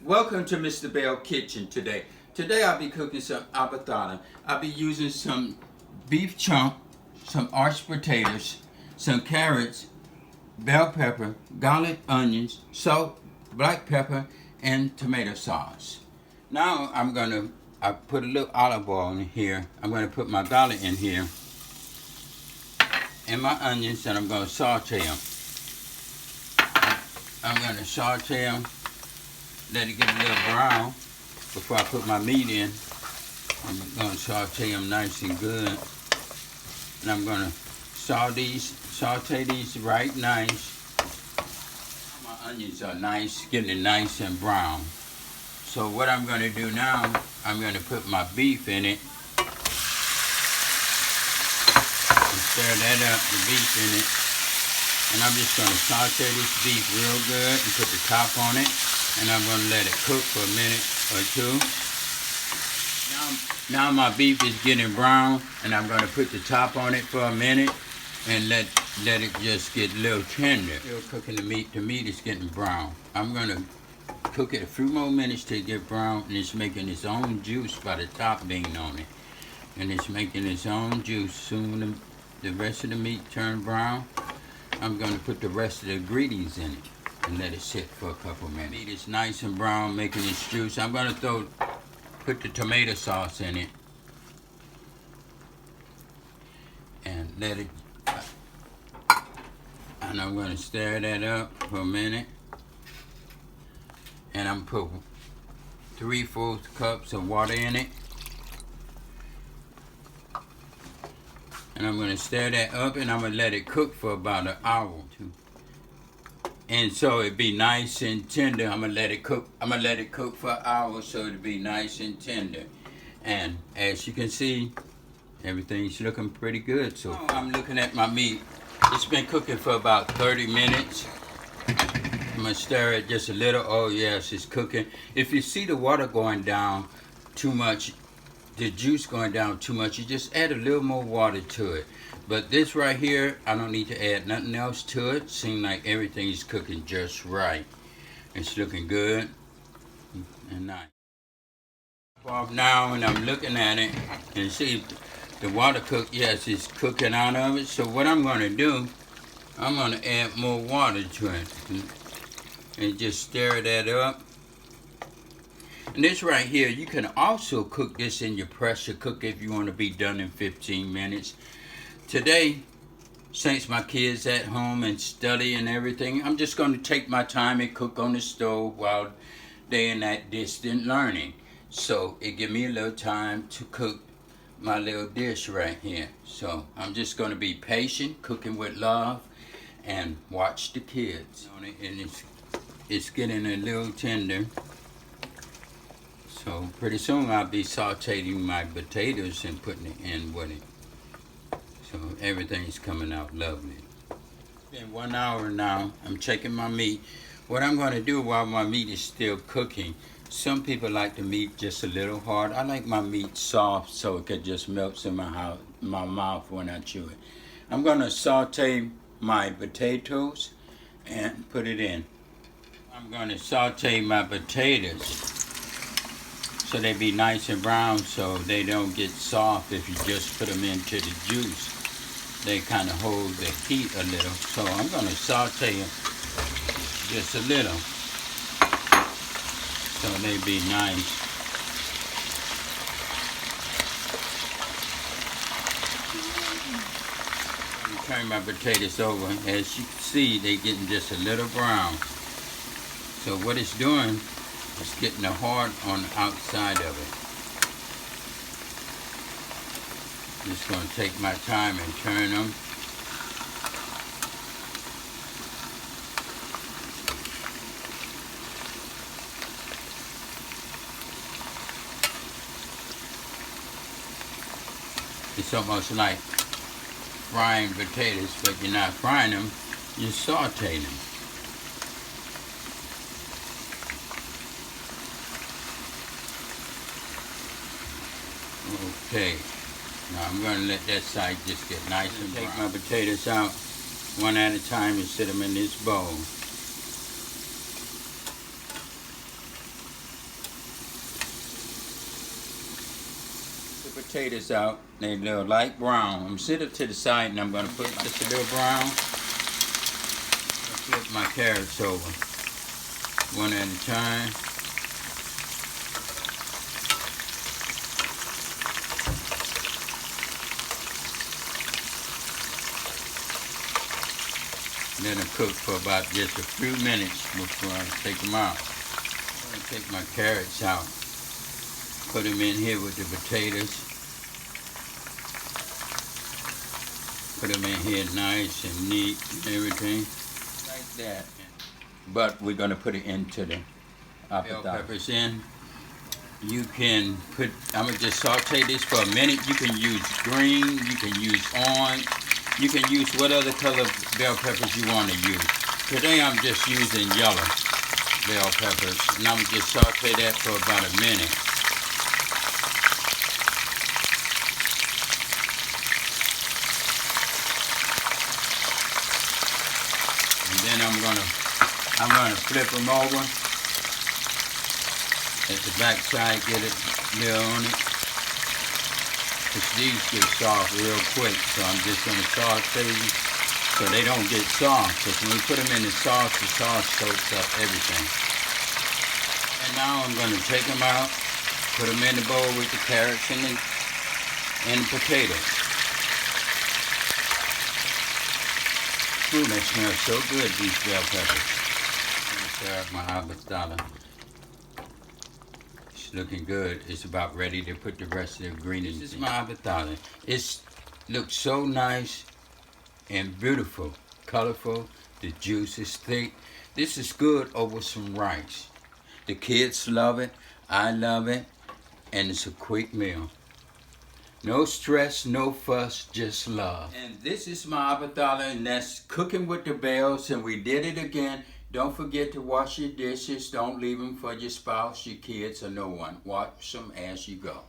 Welcome to Mr. Belle Kitchen today. Today I'll be cooking some afritada. I'll be using some beef chunk, some arched potatoes, some carrots, bell pepper, garlic, onions, salt, black pepper, and tomato sauce. Now I put a little olive oil in here. I'm going to put my garlic in here and my onions, and I'm going to saute them. I'm going to saute them, let it get a little brown before I put my meat in. I'm going to saute them nice and good. And I'm going to saute these right nice. My onions are nice, getting nice and brown. So what I'm going to do now, I'm going to put my beef in it. And stir that up, the beef in it. And I'm just going to saute this beef real good and put the top on it. And I'm going to let it cook for a minute or two. Now my beef is getting brown, and I'm going to put the top on it for a minute and let it just get a little tender. Still cooking the meat. The meat is getting brown. I'm going to cook it a few more minutes till it get brown, and it's making its own juice by the top being on it. And it's making its own juice. Soon the rest of the meat turn brown. I'm going to put the rest of the ingredients in it and let it sit for a couple minutes. Meat is nice and brown, making its juice. I'm going to put the tomato sauce in it and let it, and I'm going to stir that up for a minute. And I'm going to put 3/4 cups of water in it. And I'm going to stir that up, and I'm going to let it cook for about an hour or two. And so it'll be nice and tender. I'm going to let it cook. I'm going to let it cook for an hour so it'll be nice and tender. And as you can see, everything's looking pretty good. So I'm looking at my meat. It's been cooking for about 30 minutes. I'm going to stir it just a little. Oh yes, it's cooking. If you see the water going down too much, the juice going down too much, you just add a little more water to it. But this right here, I don't need to add nothing else to it. Seems like everything's cooking just right. It's looking good and nice. Off now, and I'm looking at it and see the water cook. Yes, it's cooking out of it. So what I'm going to do, I'm going to add more water to it and just stir that up. And this right here, you can also cook this in your pressure cooker if you want to be done in 15 minutes. Today, since my kids at home and study and everything, I'm just going to take my time and cook on the stove while they're in that distant learning. So it give me a little time to cook my little dish right here. So I'm just going to be patient, cooking with love, and watch the kids. And it's getting a little tender. So pretty soon I'll be sauteing my potatoes and putting it in with it. So everything's coming out lovely. It's been 1 hour now. I'm checking my meat. What I'm going to do while my meat is still cooking, some people like the meat just a little hard. I like my meat soft so it could just melt in my mouth when I chew it. I'm going to saute my potatoes and put it in. I'm going to saute my potatoes so they be nice and brown, so they don't get soft if you just put them into the juice. They kind of hold the heat a little. So I'm going to saute them just a little so they be nice. Turn my potatoes over. As you can see, they're getting just a little brown. So what it's doing, it's getting the hard on the outside of it. Just going to take my time and turn them. It's almost like frying potatoes, but you're not frying them, you're sauteing them. Okay, now I'm going to let that side just get nice and brown. Take my potatoes out one at a time and set them in this bowl. Potatoes out. They little light brown. I'm gonna sit it to the side and I'm gonna put just a little brown. Flip my carrots over one at a time. Let them cook for about just a few minutes before I take them out. I'm going to take my carrots out, put them in here with the potatoes. Put them in here nice and neat and everything, like that. But we're going to put it into the bell peppers in. You can put, I'm going to just saute this for a minute. You can use green, you can use orange. You can use what other color bell peppers you want to use. Today I'm just using yellow bell peppers, and I'm going to just saute that for about a minute. And then I'm gonna flip them over at the back side, get it there on it. Because these get soft real quick, so I'm just going to saute them so they don't get soft. Because when we put them in the sauce soaks up everything. And now I'm going to take them out, put them in the bowl with the carrots and the potatoes. Ooh, that smells so good, these bell peppers. I'm going to serve my Afritada. Looking good. It's about ready to put the rest of the ingredients in. This is my Afritada. It looks so nice and beautiful, colorful. The juice is thick. This is good over some rice. The kids love it. I love it. And it's a quick meal. No stress, no fuss, just love. And this is my Afritada, and that's cooking with the bells, and we did it again. Don't forget to wash your dishes. Don't leave them for your spouse, your kids, or no one. Wash them as you go.